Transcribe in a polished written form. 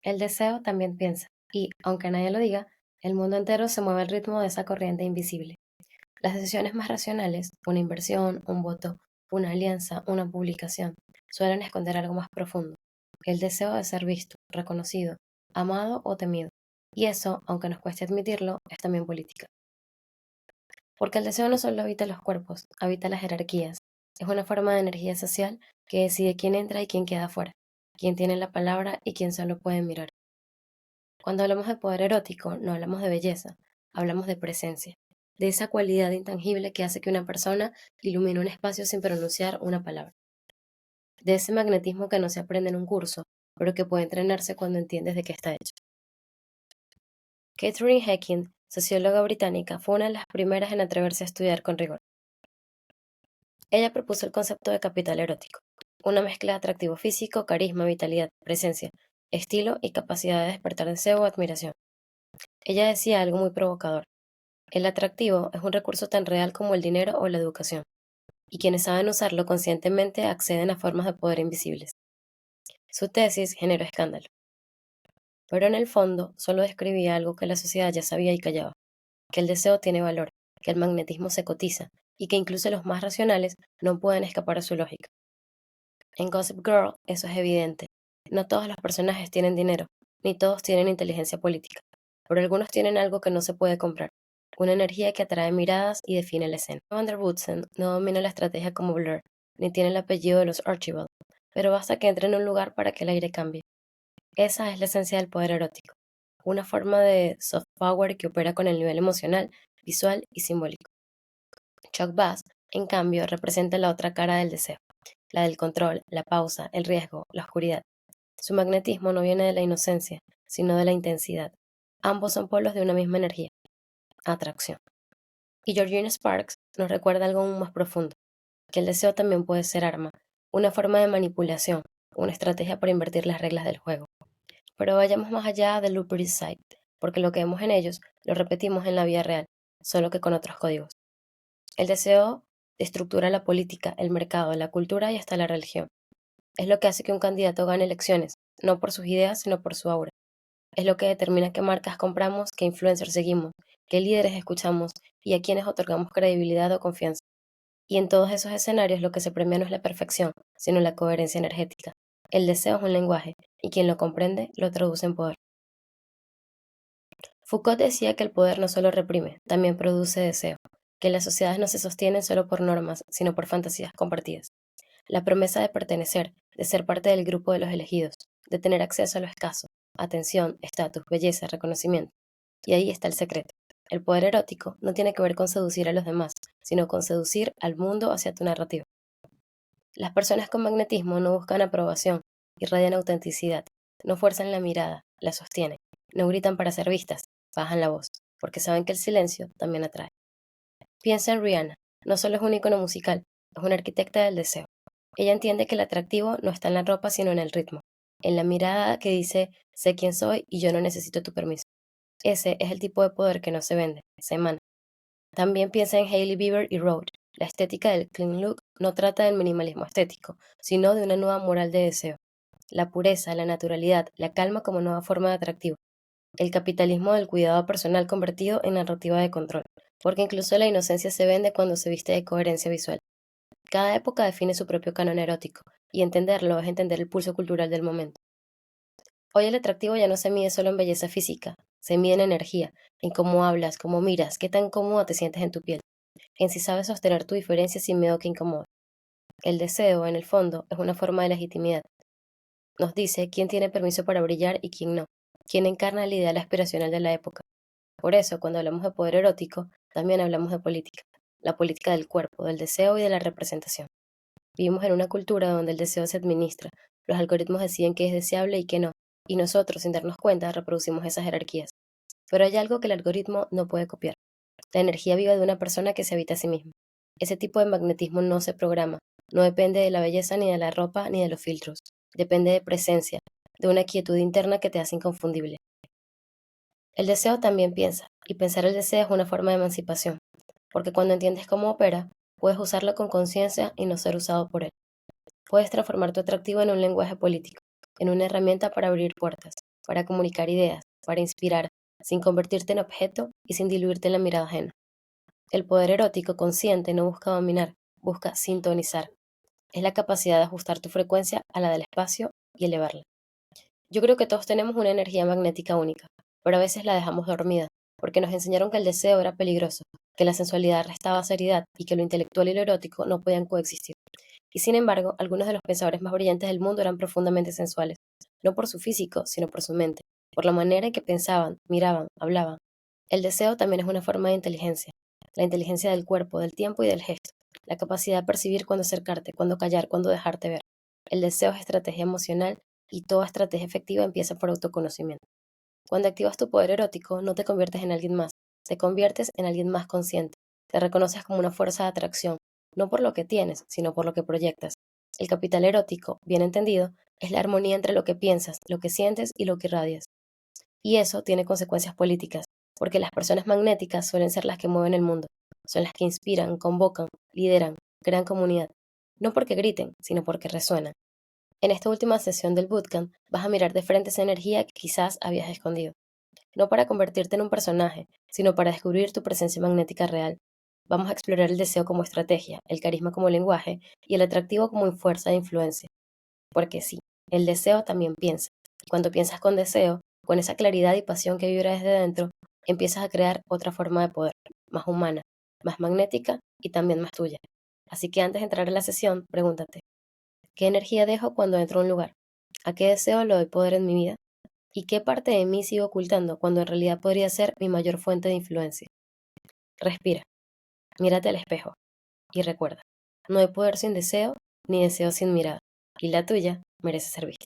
El deseo también piensa, y, aunque nadie lo diga, el mundo entero se mueve al ritmo de esa corriente invisible. Las decisiones más racionales, una inversión, un voto, una alianza, una publicación, suelen esconder algo más profundo, el deseo de ser visto, reconocido, amado o temido. Y eso, aunque nos cueste admitirlo, es también política. Porque el deseo no solo habita los cuerpos, habita las jerarquías. Es una forma de energía social que decide quién entra y quién queda fuera, quién tiene la palabra y quién solo puede mirar. Cuando hablamos de poder erótico, no hablamos de belleza, hablamos de presencia, de esa cualidad intangible que hace que una persona ilumine un espacio sin pronunciar una palabra, de ese magnetismo que no se aprende en un curso, pero que puede entrenarse cuando entiendes de qué está hecho. Catherine Hecking, socióloga británica, fue una de las primeras en atreverse a estudiar con rigor. Ella propuso el concepto de capital erótico, una mezcla de atractivo físico, carisma, vitalidad, presencia, estilo y capacidad de despertar deseo o admiración. Ella decía algo muy provocador. El atractivo es un recurso tan real como el dinero o la educación, y quienes saben usarlo conscientemente acceden a formas de poder invisibles. Su tesis generó escándalo, pero en el fondo solo describía algo que la sociedad ya sabía y callaba, que el deseo tiene valor, que el magnetismo se cotiza, y que incluso los más racionales no pueden escapar a su lógica. En Gossip Girl eso es evidente. No todos los personajes tienen dinero, ni todos tienen inteligencia política, pero algunos tienen algo que no se puede comprar, una energía que atrae miradas y define la escena. Van der Woodsen no domina la estrategia como Blur, ni tiene el apellido de los Archibald, pero basta que entre en un lugar para que el aire cambie. Esa es la esencia del poder erótico, una forma de soft power que opera con el nivel emocional, visual y simbólico. Chuck Bass, en cambio, representa la otra cara del deseo, la del control, la pausa, el riesgo, la oscuridad. Su magnetismo no viene de la inocencia, sino de la intensidad. Ambos son polos de una misma energía, atracción. Y Georgina Sparks nos recuerda algo aún más profundo, que el deseo también puede ser arma, una forma de manipulación, una estrategia para invertir las reglas del juego. Pero vayamos más allá del Upper East Side, porque lo que vemos en ellos lo repetimos en la vida real, solo que con otros códigos. El deseo estructura la política, el mercado, la cultura y hasta la religión. Es lo que hace que un candidato gane elecciones, no por sus ideas, sino por su aura. Es lo que determina qué marcas compramos, qué influencers seguimos, qué líderes escuchamos y a quienes otorgamos credibilidad o confianza. Y en todos esos escenarios lo que se premia no es la perfección, sino la coherencia energética. El deseo es un lenguaje, y quien lo comprende lo traduce en poder. Foucault decía que el poder no solo reprime, también produce deseo, que las sociedades no se sostienen solo por normas, sino por fantasías compartidas. La promesa de pertenecer, de ser parte del grupo de los elegidos, de tener acceso a lo escaso, atención, estatus, belleza, reconocimiento. Y ahí está el secreto. El poder erótico no tiene que ver con seducir a los demás, sino con seducir al mundo hacia tu narrativa. Las personas con magnetismo no buscan aprobación, irradian autenticidad, no fuerzan la mirada, la sostienen, no gritan para ser vistas, bajan la voz, porque saben que el silencio también atrae. Piensa en Rihanna, no solo es un icono musical, es una arquitecta del deseo. Ella entiende que el atractivo no está en la ropa, sino en el ritmo, en la mirada que dice, sé quién soy y yo no necesito tu permiso. Ese es el tipo de poder que no se vende, se emana. También piensa en Hailey Bieber y Rode. La estética del clean look no trata del minimalismo estético, sino de una nueva moral de deseo. La pureza, la naturalidad, la calma como nueva forma de atractivo. El capitalismo del cuidado personal convertido en narrativa de control, porque incluso la inocencia se vende cuando se viste de coherencia visual. Cada época define su propio canon erótico, y entenderlo es entender el pulso cultural del momento. Hoy el atractivo ya no se mide solo en belleza física, se mide en energía, en cómo hablas, cómo miras, qué tan cómodo te sientes en tu piel, en si sabes sostener tu diferencia sin miedo que incomode. El deseo, en el fondo, es una forma de legitimidad. Nos dice quién tiene permiso para brillar y quién no, quién encarna el ideal aspiracional de la época. Por eso, cuando hablamos de poder erótico, también hablamos de política, la política del cuerpo, del deseo y de la representación. Vivimos en una cultura donde el deseo se administra, los algoritmos deciden qué es deseable y qué no, y nosotros, sin darnos cuenta, reproducimos esas jerarquías. Pero hay algo que el algoritmo no puede copiar, la energía viva de una persona que se habita a sí misma. Ese tipo de magnetismo no se programa, no depende de la belleza ni de la ropa ni de los filtros, depende de presencia, de una quietud interna que te hace inconfundible. El deseo también piensa, y pensar el deseo es una forma de emancipación, porque cuando entiendes cómo opera, puedes usarlo con conciencia y no ser usado por él. Puedes transformar tu atractivo en un lenguaje político, en una herramienta para abrir puertas. para comunicar ideas, para inspirar, sin convertirte en objeto y sin diluirte en la mirada ajena. El poder erótico consciente no busca dominar, busca sintonizar. Es la capacidad de ajustar tu frecuencia a la del espacio y elevarla. Yo creo que todos tenemos una energía magnética única, pero a veces la dejamos dormida, porque nos enseñaron que el deseo era peligroso, que la sensualidad restaba seriedad y que lo intelectual y lo erótico no podían coexistir. Y sin embargo, algunos de los pensadores más brillantes del mundo eran profundamente sensuales, no por su físico, sino por su mente, por la manera en que pensaban, miraban, hablaban. El deseo también es una forma de inteligencia, la inteligencia del cuerpo, del tiempo y del gesto, la capacidad de percibir cuándo acercarte, cuándo callar, cuándo dejarte ver. El deseo es estrategia emocional y toda estrategia efectiva empieza por autoconocimiento. Cuando activas tu poder erótico, no te conviertes en alguien más, te conviertes en alguien más consciente. Te reconoces como una fuerza de atracción, no por lo que tienes, sino por lo que proyectas. El capital erótico, bien entendido, es la armonía entre lo que piensas, lo que sientes y lo que irradias. Y eso tiene consecuencias políticas, porque las personas magnéticas suelen ser las que mueven el mundo, son las que inspiran, convocan, lideran, crean comunidad, no porque griten, sino porque resuenan. En esta última sesión del bootcamp vas a mirar de frente esa energía que quizás habías escondido, no para convertirte en un personaje, sino para descubrir tu presencia magnética real. Vamos a explorar el deseo como estrategia, el carisma como lenguaje y el atractivo como fuerza de influencia. Porque sí, el deseo también piensa. Y cuando piensas con deseo, con esa claridad y pasión que vibra desde dentro, empiezas a crear otra forma de poder, más humana, más magnética y también más tuya. Así que antes de entrar a la sesión, pregúntate, ¿qué energía dejo cuando entro a un lugar? ¿A qué deseo le doy poder en mi vida? ¿Y qué parte de mí sigo ocultando cuando en realidad podría ser mi mayor fuente de influencia? Respira, mírate al espejo y recuerda, no hay poder sin deseo, ni deseo sin mirada, y la tuya merece ser vista.